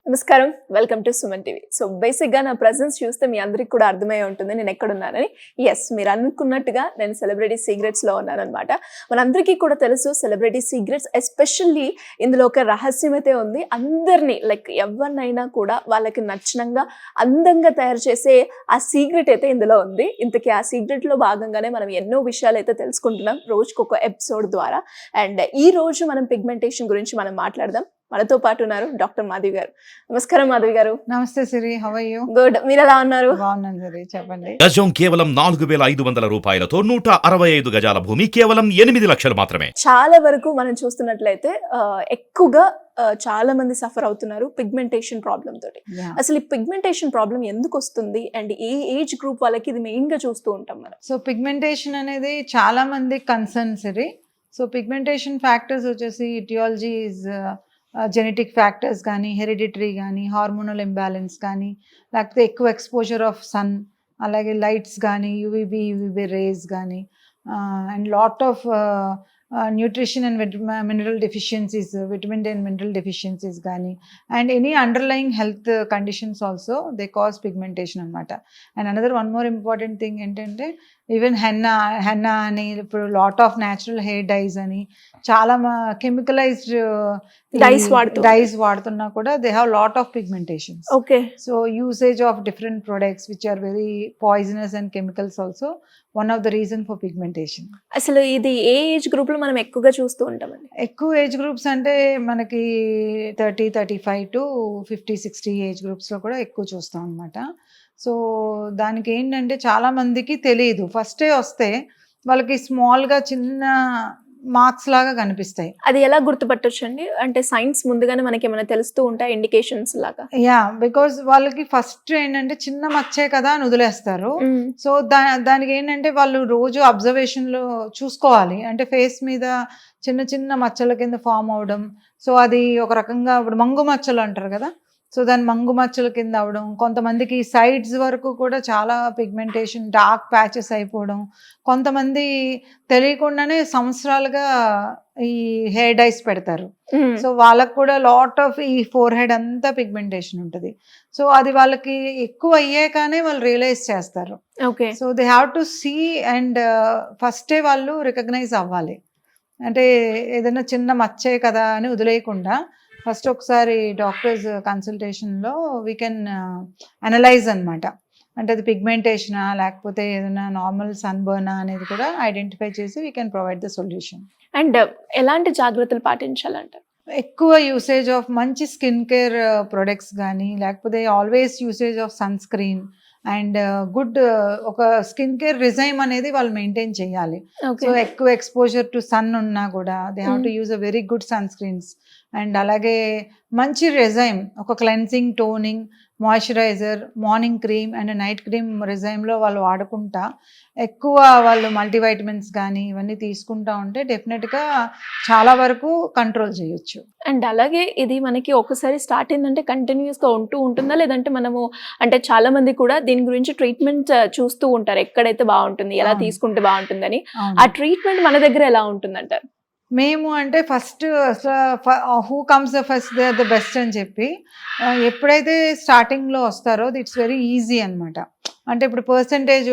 నమస్కారం. Welcome to Suman TV. So బేసిక్‌గా నా ప్రెజెన్స్ చూస్తే మీ అందరికి కూడా అర్థమయ్యే ఉంటుంది నేను ఎక్కడున్నానని. యెస్, మీరు అనుకున్నట్టుగా నేను సెలబ్రిటీ సీక్రెట్స్‌లో ఉన్నానన్నమాట. మనందరికీ కూడా తెలుసు సెలబ్రిటీ సీక్రెట్స్ ఎస్పెషల్లీ ఇందులో ఒక రహస్యం అయితే ఉంది. అందరిని లైక్ ఎవరినైనా కూడా వాళ్ళకి నచ్చినంగా అందంగా తయారు చేసే ఆ సీక్రెట్ అయితే ఇందులో ఉంది. ఇంతకీ ఆ సీక్రెట్‌లో భాగంగానే మనం ఎన్నో విషయాలు అయితే తెలుసుకుంటున్నాం రోజుకొక ఎపిసోడ్ ద్వారా. అండ్ ఈ రోజు మనం పిగ్మెంటేషన్ గురించి మనం మాట్లాడదాం. మనతో పాటు ఉన్నారు డాక్టర్ మాధవి గారు. నమస్కారం మాధవి గారు. నమస్తే సిరి, హౌ ఆర్ యు? గుడ్. మీరు ఎలా ఉన్నారు? బాగున్నాను సిరి, చెప్పండి. గజం కేవలం 4,500 రూపాయలతో 165 గజాల భూమి కేవలం 8 లక్షలు మాత్రమే. చాలా వరకు మనం చూస్తున్నట్లయితే ఎక్కువగా చాలా మంది సఫర్ అవుతున్నారు పిగ్మెంటేషన్ ప్రాబ్లమ్ తోటి. అసలు ఈ పిగ్మెంటేషన్ ప్రాబ్లం ఎందుకు వస్తుంది అండ్ ఏ ఏజ్ గ్రూప్ వాళ్ళకి ఇది మెయిన్ గా చూస్తూ ఉంటాం మనం? సో పిగ్మెంటేషన్ అనేది చాలా మంది కన్సర్న్ సిరి. సో పిగ్మెంటేషన్ ఫ్యాక్టర్స్ వచ్చేసి ఇటియాలజీ ఇస్ జెనెటిక్ ఫ్యాక్టర్స్ కానీ, హెరిడిటరీ కానీ, హార్మోనల్ ఇంబ్యాలెన్స్ కానీ, లేకపోతే ఎక్కువ ఎక్స్పోజర్ ఆఫ్ సన్, అలాగే లైట్స్ కానీ, యూవీబీ రేస్ కానీ, and lot of nutrition and mineral deficiencies, vitamin D and mineral deficiencies కానీ, and any underlying health conditions also they cause pigmentation అనమాట. And another one more important thing ఏంటంటే even henna అని, ఇప్పుడు lot of natural hair dice అని, చాలా chemicalized dyes వాడుతున్నా కూడా they have lot of pigmentation. Okay. So usage of different products which are very poisonous and chemicals also one of the reason for pigmentation. అసలు ఇది ఏ age group లో మనం ఎక్కువగా చూస్తూ ఉంటామండి? ఎక్కువ ఏజ్ గ్రూప్స్ అంటే మనకి 30-35 టు 50-60 ఏజ్ గ్రూప్స్లో కూడా ఎక్కువ చూస్తాం అనమాట. సో దానికి ఏంటంటే చాలా మందికి తెలియదు, ఫస్టే వస్తే వాళ్ళకి స్మాల్గా చిన్న మార్క్స్ లాగా కనిపిస్తాయి. అది ఎలా గుర్తుపట్టొచ్చు అండి? అంటే సైన్స్ ముందుగానే మనకి ఏమైనా తెలుస్తూ ఉంటాయి ఇండికేషన్స్ లాగా? యా, బికాజ్ వాళ్ళకి ఫస్ట్ ఏంటంటే చిన్న మచ్చే కదా అని వదిలేస్తారు. సో దానికి ఏంటంటే వాళ్ళు రోజు అబ్జర్వేషన్లో చూసుకోవాలి. అంటే ఫేస్ మీద చిన్న చిన్న మచ్చల కింద ఫామ్ అవడం, సో అది ఒక రకంగా ఇప్పుడు మంగు మచ్చలు అంటారు కదా, సో దాని మంగు మచ్చల కింద అవడం, కొంతమందికి సైడ్స్ వరకు కూడా చాలా పిగ్మెంటేషన్ డార్క్ ప్యాచెస్ అయిపోవడం, కొంతమంది తెలియకుండానే సంవత్సరాలుగా ఈ హెయిర్ డైస్ పెడతారు. సో వాళ్ళకు కూడా లాట్ ఆఫ్ ఈ ఫోర్ హెడ్ అంతా పిగ్మెంటేషన్ ఉంటుంది. సో అది వాళ్ళకి ఎక్కువ అయ్యాకనే వాళ్ళు రియలైజ్ చేస్తారు. Okay. So they have to see and ఫస్టే వాళ్ళు రికగ్నైజ్ అవ్వాలి. అంటే ఏదైనా చిన్న మచ్చే కదా అని వదిలేయకుండా ఫస్ట్ ఒకసారి డాక్టర్స్ కన్సల్టేషన్లో వీ కెన్ అనలైజ్ అనమాట. అంటే అది పిగ్మెంటేషనా లేకపోతే ఏదైనా నార్మల్ సన్బర్నా అనేది కూడా ఐడెంటిఫై చేసి we can provide the solution. And ఎలాంటి జాగ్రత్తలు పాటించాలంటారు? ఎక్కువ యూసేజ్ ఆఫ్ మంచి స్కిన్ కేర్ ప్రొడక్ట్స్ కానీ, లేకపోతే always usage of sun screen and good ఒక స్కిన్ కేర్ రిజైమ్ అనేది వాళ్ళు మెయింటైన్ చేయాలి. సో ఎక్కువ ఎక్స్పోజర్ టు సన్ ఉన్నా కూడా they have to use a very good sunscreens. And అలాగే మంచి రిజైమ్, ఒక cleansing, toning, moisturiser, morning cream and night cream రిజైమ్లో వాళ్ళు వాడుకుంటా ఎక్కువ వాళ్ళు మల్టీవైటమిన్స్ కానీ ఇవన్నీ తీసుకుంటా ఉంటే డెఫినెట్గా చాలా వరకు కంట్రోల్ చేయొచ్చు. అండ్ అలాగే ఇది మనకి ఒకసారి స్టార్ట్ అయిందంటే కంటిన్యూస్గా ఉంటుందా, లేదంటే మనము అంటే చాలా మంది కూడా దీని గురించి ట్రీట్మెంట్ చూస్తూ ఉంటారు, ఎక్కడైతే బాగుంటుంది, ఎలా తీసుకుంటే బాగుంటుందని. ఆ ట్రీట్మెంట్ మన దగ్గర ఎలా ఉంటుందంటారు? మేము అంటే first who comes the first they are the best అని చెప్పి ఎప్పుడైతే స్టార్టింగ్లో వస్తారో ఇట్స్ వెరీ ఈజీ అనమాట. అంటే ఇప్పుడు పర్సంటేజ్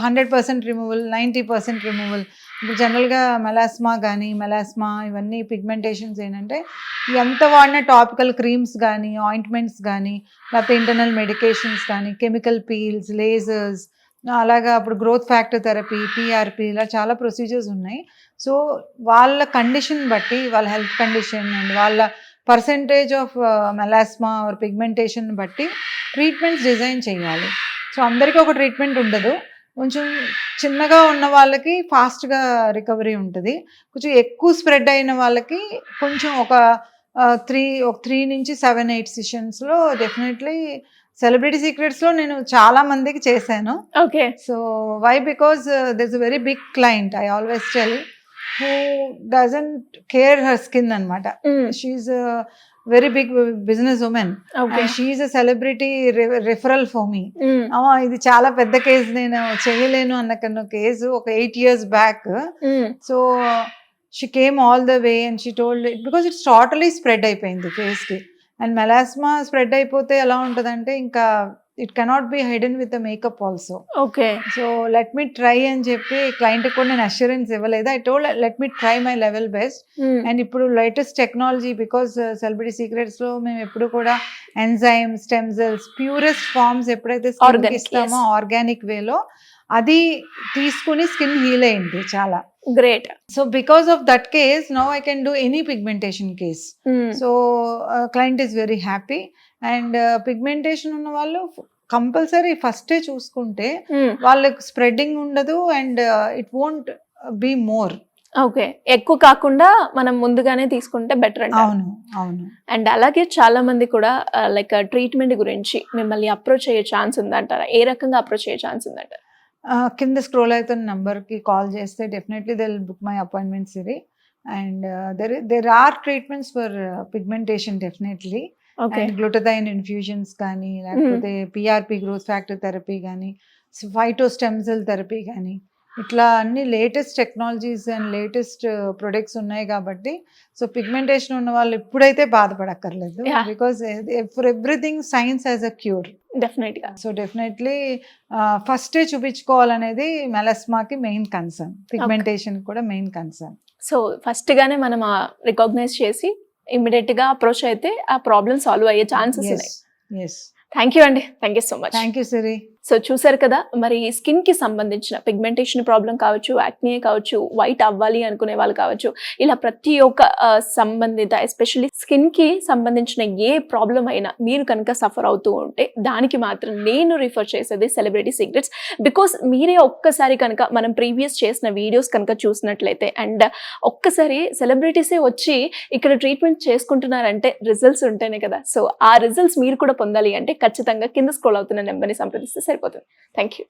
100% రిమూవల్, 90% రిమూవల్. ఇప్పుడు జనరల్గా మెలాస్మా ఇవన్నీ పిగ్మెంటేషన్స్ ఏంటంటే ఎంత వాడిన టాపికల్ క్రీమ్స్ కానీ, ఆయింట్మెంట్స్ కానీ, లేకపోతే ఇంటర్నల్ మెడికేషన్స్ కానీ, కెమికల్ పీల్స్, లేజర్స్, అలాగా ఇప్పుడు గ్రోత్ ఫ్యాక్టర్ థెరపీ, PRP, ఇలా చాలా ప్రొసీజర్స్ ఉన్నాయి. సో వాళ్ళ కండిషన్ బట్టి, వాళ్ళ హెల్త్ కండిషన్ అండ్ వాళ్ళ percentage of melasma or pigmentation బట్టి ట్రీట్మెంట్స్ డిజైన్ చేయాలి. సో అందరికీ ఒక ట్రీట్మెంట్ ఉండదు. కొంచెం చిన్నగా ఉన్న వాళ్ళకి ఫాస్ట్గా రికవరీ ఉంటుంది. కొంచెం ఎక్కువ స్ప్రెడ్ అయిన వాళ్ళకి కొంచెం ఒక 3 నుంచి 7-8 సెషన్స్లో డెఫినెట్లీ సెలబ్రిటీ సీక్రెట్స్లో నేను చాలా మందికి చేశాను. Okay. So why? Because there is a very big client, I always tell, who doesn't care her skin అనమాట. She's very big business women and she's a celebrity referral for me. ఇది చాలా పెద్ద case, నేను చేయలేను అన్న case ఒక 8 years back. So she came all the way and she told it because it's totally spread అయిపోయింది ఫేస్కి. అండ్ మెలాస్మా స్ప్రెడ్ అయిపోతే ఎలా ఉంటుందంటే ఇంకా it cannot be Hayden with the makeup also. Okay. So let me try అని చెప్పి క్లయింట్కి కూడా నేను అష్యూరెన్స్ ఇవ్వలేదు. I told let me try my level best. And ఇప్పుడు లేటెస్ట్ టెక్నాలజీ, బికాస్ సెలబ్రిటీ సీక్రెట్స్లో మేము ఎప్పుడు కూడా enzyme, stem cells, purest forms ఎప్పుడైతే స్కిన్ ఇస్తామో ఆర్గానిక్ వేలో, అది తీసుకుని స్కిన్ హీల్ అయింది చాలా. Great. So because of that case now I can do any pigmentation case. So client is very happy. And pigmentation ఉన్న వాళ్ళు కంపల్సరీ ఫస్టే చూసుకుంటే వాళ్ళకి స్ప్రెడ్డింగ్ ఉండదు and it won't be more. Okay. ఎక్కువ కాకుండా మనం ముందుగానే తీసుకుంటే బెటర్ అంటే. అవును, అవును. అండ్ అలాగే చాలా మంది కూడా లైక్ ట్రీట్మెంట్ గురించి మిమ్మల్ని అప్రోచ్ అయ్యే ఛాన్స్ ఉందంటారా? ఏ రకంగా అప్రోచ్ అయ్యే ఛాన్స్ ఉందంటారా? కింద స్క్రోల్ అవుతున్న నంబర్కి కాల్ చేస్తే definitely they will book my appointment సిరి. And there are treatments for pigmentation definitely. And glutathione infusions కానీ, లేకపోతే పిఆర్పి గ్రోత్ ఫ్యాక్టర్ థెరపీ కానీ, ఫైటోస్టెమ్ సెల్ థెరపీ కానీ, ఇట్లా అన్ని latest technologies and latest products ఉన్నాయి కాబట్టి సో పిగ్మెంటేషన్ ఉన్న వాళ్ళు ఎప్పుడైతే బాధపడక్కర్లేదు. Because for everything science as a cure. డెఫినెట్గా. సో డెఫినెట్లీ ఫస్టే చూపించుకోవాలనేది మెలాస్మాకి మెయిన్ కన్సర్న్, పిగ్మెంటేషన్ కూడా మెయిన్ కన్సర్న్. సో ఫస్ట్గానే మనం రికగ్నైజ్ చేసి ఇమ్మీడియట్గా అప్రోచ్ అయితే ఆ ప్రాబ్లమ్ సాల్వ్ అయ్యే ఛాన్సెస్ ఉన్నాయి. ఎస్. థ్యాంక్ యూ అండి. Thank you so much. Thank you Siri. So చూసారు కదా, మరి స్కిన్కి సంబంధించిన పిగ్మెంటేషన్ ప్రాబ్లం కావచ్చు, యాక్నే కావచ్చు, వైట్ అవ్వాలి అనుకునే వాళ్ళు కావచ్చు, ఇలా ప్రతి ఒక్క సంబంధిత ఎస్పెషల్లీ స్కిన్కి సంబంధించిన ఏ ప్రాబ్లం అయినా మీరు కనుక సఫర్ అవుతూ ఉంటే దానికి మాత్రం నేను రిఫర్ చేసేది సెలబ్రిటీ సీక్రెట్స్. బికాస్ మీరే ఒక్కసారి కనుక మనం ప్రీవియస్ చేసిన వీడియోస్ కనుక చూసినట్లయితే అండ్ ఒక్కసారి సెలబ్రిటీసే వచ్చి ఇక్కడ ట్రీట్మెంట్ చేసుకుంటున్నారంటే రిజల్ట్స్ ఉంటేనే కదా. సో ఆ రిజల్ట్స్ మీరు కూడా పొందాలి అంటే ఖచ్చితంగా కింద స్క్రోల్ అవుతున్న నెంబర్ని సంప్రదిస్తే సరిపోతుంది. Thank you.